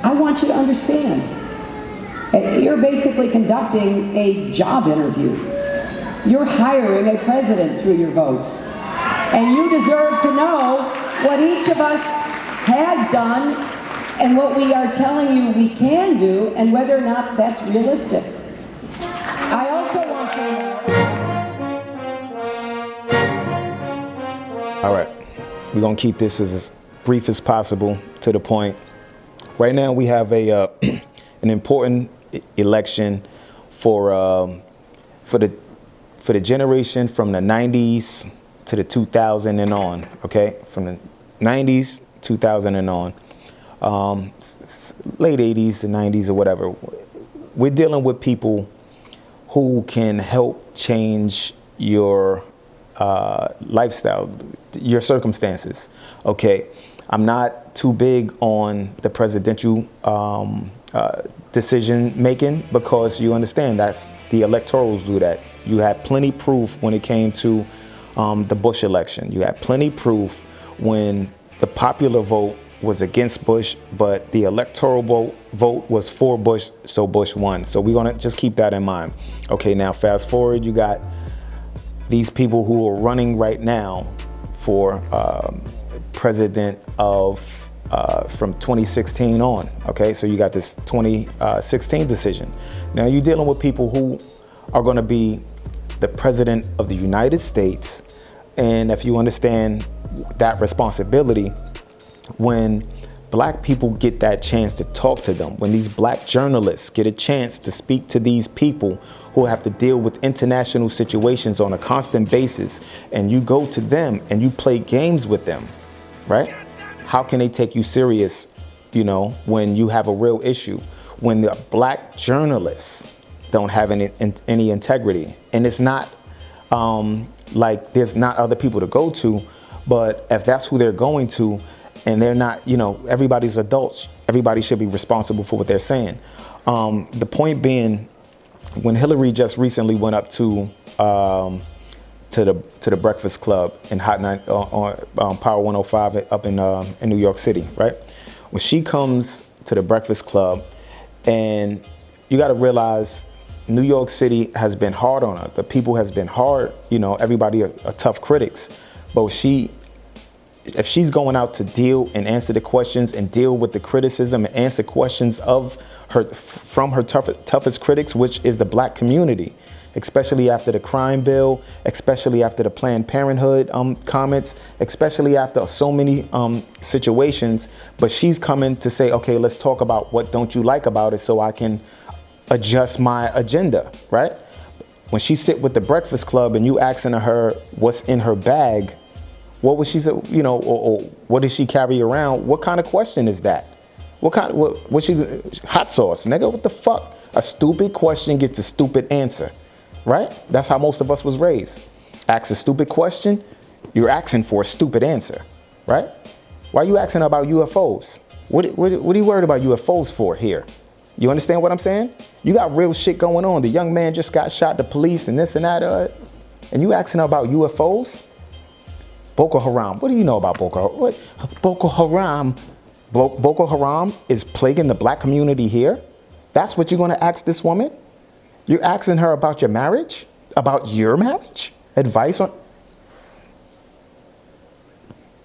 I want you to understand. You're basically conducting a job interview. You're hiring a president through your votes. And you deserve to know what each of us has done and what we are telling you we can do and whether or not that's realistic. I also want to know. All right, we're gonna keep this as brief as possible, to the point. Right now we have a an important election for the generation from the 90s to the 2000 and on, okay? From the 90s, 2000 and on, late 80s to 90s or whatever. We're dealing with people who can help change your lifestyle, your circumstances, okay? I'm not too big on the presidential decision making, because you understand that's the electorals do that. You had plenty proof when it came to the Bush election. You had plenty proof when the popular vote was against Bush, but the electoral vote was for Bush, so Bush won. So we're gonna just keep that in mind. Okay, now fast forward, you got these people who are running right now for president of from 2016 on, okay? So you got this 2016 decision. Now you're dealing with people who are gonna be the president of the United States, and if you understand that responsibility, when black people get that chance to talk to them, when these black journalists get a chance to speak to these people who have to deal with international situations on a constant basis, and you go to them and you play games with them, right? How can they take you serious, you know, when you have a real issue? When the black journalists don't have any integrity, and it's not like there's not other people to go to, but if that's who they're going to, and they're not, you know, everybody's adults, everybody should be responsible for what they're saying. The point being, when Hillary just recently went up to the Breakfast Club in Hot 9 on Power 105 up in New York City, right? When she comes to the Breakfast Club, and you got to realize New York City has been hard on her. The people has been hard, you know, everybody are tough critics. But if she's going out to deal and answer the questions and deal with the criticism and answer questions from her toughest critics, which is the black community, especially after the crime bill, especially after the Planned Parenthood comments, especially after so many situations. But she's coming to say, okay, let's talk about what don't you like about it so I can adjust my agenda, right? When she sit with the Breakfast Club and you asking her what's in her bag, what was she, you know, or what does she carry around? What kind of question is that? What she, hot sauce, nigga, what the fuck? A stupid question gets a stupid answer, right? That's how most of us was raised. Ask a stupid question, you're asking for a stupid answer, right? Why are you asking about UFOs? What are you worried about UFOs for here? You understand what I'm saying? You got real shit going on. The young man just got shot, the police and this and that, and you asking about UFOs? Boko Haram, what do you know about Boko Haram? Boko Haram? Boko Haram is plaguing the black community here? That's what you're gonna ask this woman? You're asking her about your marriage? About your marriage? Advice on?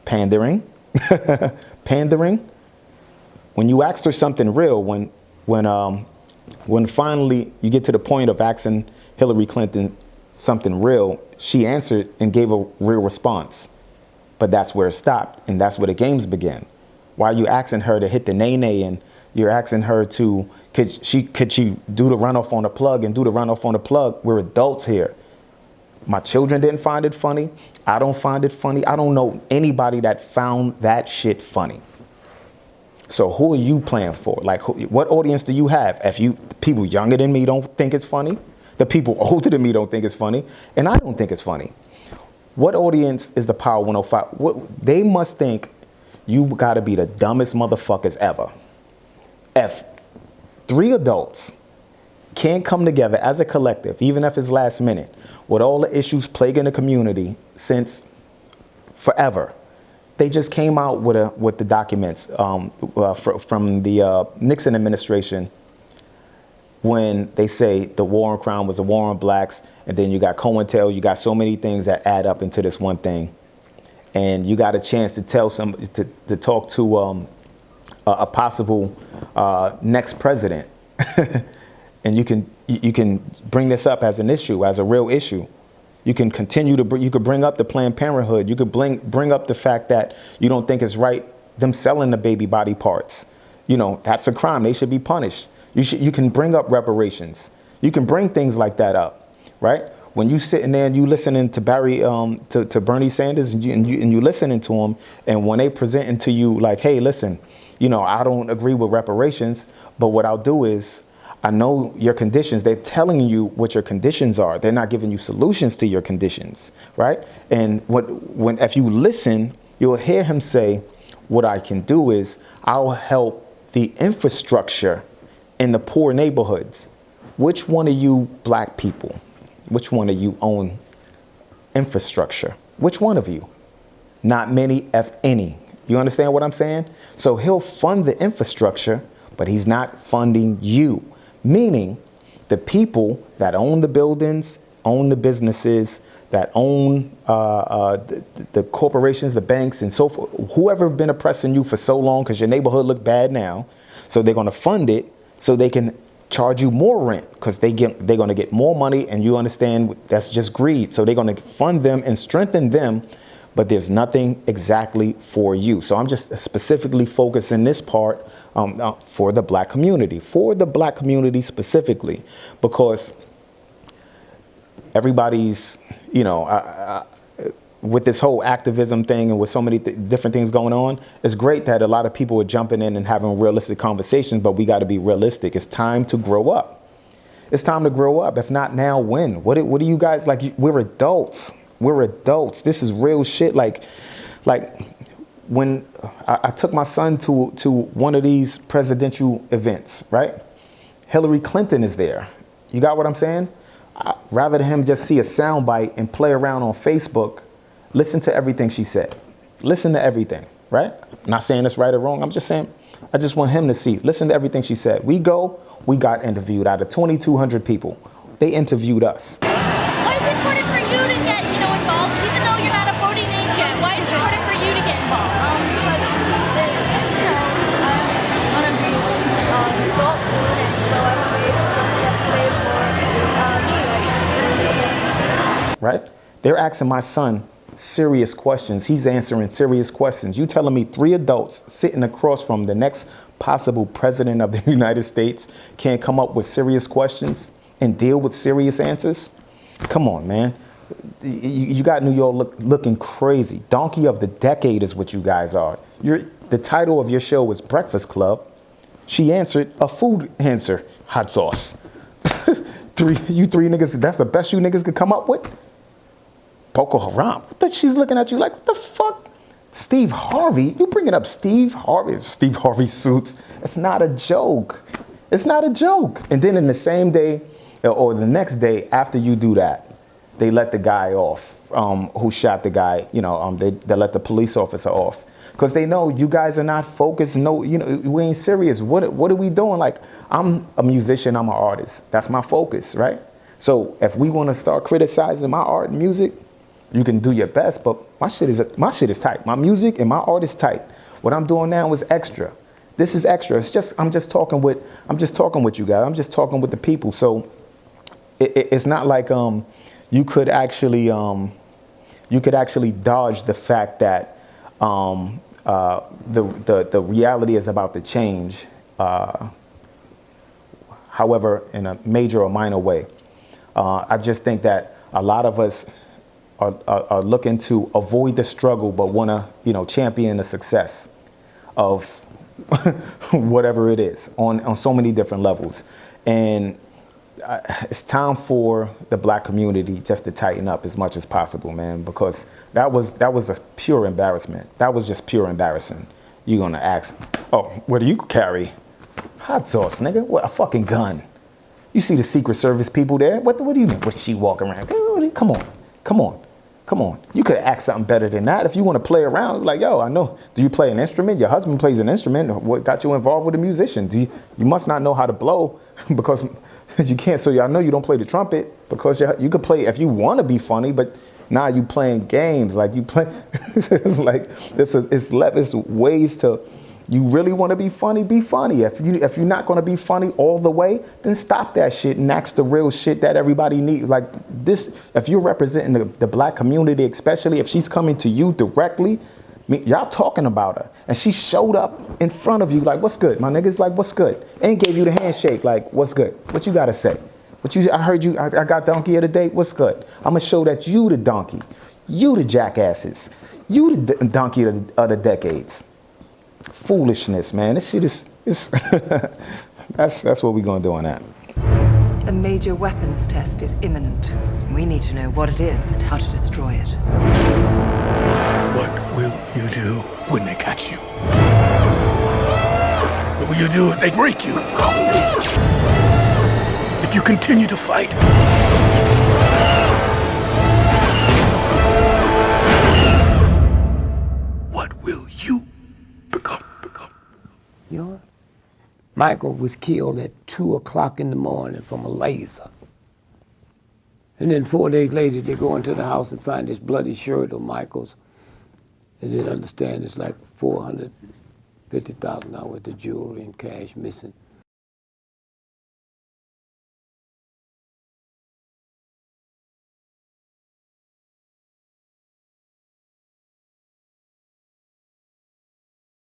Pandering. Pandering. When you asked her something real, when finally you get to the point of asking Hillary Clinton something real, she answered and gave a real response. But that's where it stopped, and that's where the games began. Why are you asking her to hit the nay-nay, and you're asking her to, could she do the runoff on the plug and do the runoff on the plug? We're adults here. My children didn't find it funny. I don't find it funny. I don't know anybody that found that shit funny. So who are you playing for? Like, what audience do you have? If people younger than me don't think it's funny, the people older than me don't think it's funny, and I don't think it's funny. What audience is the Power 105? They must think you gotta be the dumbest motherfuckers ever. If 3 adults can't come together as a collective, even if it's last minute, with all the issues plaguing the community since forever, they just came out with the documents from the Nixon administration, when they say the war on crime was a war on blacks, and then you got COINTEL, you got so many things that add up into this one thing, and you got a chance to tell somebody to talk to a possible next president, and you can bring this up as an issue, as a real issue. You can continue to you could bring up the Planned Parenthood. You could bring up the fact that you don't think it's right them selling the baby body parts. You know, that's a crime. They should be punished. You can bring up reparations. You can bring things like that up, right? When you sitting there and you listening to to Bernie Sanders, and you listening to him, and when they presenting to you like, hey, listen, you know, I don't agree with reparations, but what I'll do is, I know your conditions. They're telling you what your conditions are. They're not giving you solutions to your conditions, right? And if you listen, you'll hear him say, what I can do is I'll help the infrastructure in the poor neighborhoods. Which one of you black people, which one of you own infrastructure? Which one of you? Not many, if any. You understand what I'm saying? So he'll fund the infrastructure, but he's not funding you. Meaning the people that own the buildings, own the businesses, that own the corporations, the banks, and so forth, whoever been oppressing you for so long because your neighborhood look bad now, so they're going to fund it so they can charge you more rent because they're going to get more money, and you understand that's just greed. So they're going to fund them and strengthen them, but there's nothing exactly for you. So I'm just specifically focusing this part for the black community specifically, because everybody's, you know, with this whole activism thing and with so many different things going on, it's great that a lot of people are jumping in and having realistic conversations, but we got to be realistic. It's time to grow up. It's time to grow up. If not now, when? What do you guys, like, we're adults. We're adults. This is real shit. Like when I took my son to one of these presidential events, right? Hillary Clinton is there. You got what I'm saying? Rather than him just see a soundbite and play around on Facebook, listen to everything she said. Listen to everything, right? I'm not saying it's right or wrong. I'm just saying, I just want him to see. Listen to everything she said. We got interviewed out of 2,200 people. They interviewed us. Why is it important for you to get, involved, even though you're not a voting age yet? Why is it important for you to get involved? Because, I want to be an adult soon, and so I want to be something to say for me. Right? They're asking my son serious questions. He's answering serious questions. You telling me 3 adults sitting across from the next possible president of the United States can't come up with serious questions and deal with serious answers? Come on, man. You got New York looking crazy. Donkey of the decade is what you guys are. The title of your show is Breakfast Club. She answered a food answer. Hot sauce. You three niggas, that's the best you niggas could come up with? Boko Haram. She's looking at you like, what the fuck? Steve Harvey? You bringing up Steve Harvey? Steve Harvey suits. It's not a joke. It's not a joke. And then in the same day or the next day after you do that, they let the guy off who shot the guy. They let the police officer off because they know you guys are not focused. No, we ain't serious. What are we doing? Like, I'm a musician. I'm an artist. That's my focus, right? So if we want to start criticizing my art and music, you can do your best, but my shit is tight. My music and my art is tight. What I'm doing now is extra. This is extra. I'm just talking with you guys. I'm just talking with the people. So it's not like you could actually dodge the fact that the reality is about to change. However, in a major or minor way, I just think that a lot of us are looking to avoid the struggle, but want to, champion the success of whatever it is on so many different levels. And it's time for the black community just to tighten up as much as possible, man, because that was a pure embarrassment. That was just pure embarrassing. You're going to ask, oh, what do you carry? Hot sauce, nigga. What, a fucking gun? You see the Secret Service people there? What do you mean? What, she walking around? Come on. Come on, you could have asked something better than that. If you want to play around, like, yo, I know, do you play an instrument? Your husband plays an instrument. What got you involved with a musician? You must not know how to blow because you can't. So I know you don't play the trumpet because you could play if you want to be funny, but now you playing games. Like you play, it's like it's ways to. You really want to be funny? Be funny. If you're not going to be funny all the way, then stop that shit and ask the real shit that everybody needs. Like this, if you're representing the black community, especially if she's coming to you directly, I mean, y'all talking about her, and she showed up in front of you like, "What's good, my niggas?" Like, "What's good?" And gave you the handshake like, "What's good?" What you gotta say? I heard you. I got donkey of the day. What's good? I'm gonna show that you the donkey, you the jackasses, you the donkey of the decades. Foolishness, man. This shit is that's what we're gonna do on that. A major weapons test is imminent. We need to know what it is and how to destroy it. What will you do when they catch you? What will you do if they break you? If you continue to fight? What will you become? You know, Michael was killed at 2 o'clock in the morning from a laser. And then 4 days later, they go into the house and find this bloody shirt of Michael's. And then understand it's like $450,000 worth of jewelry and cash missing.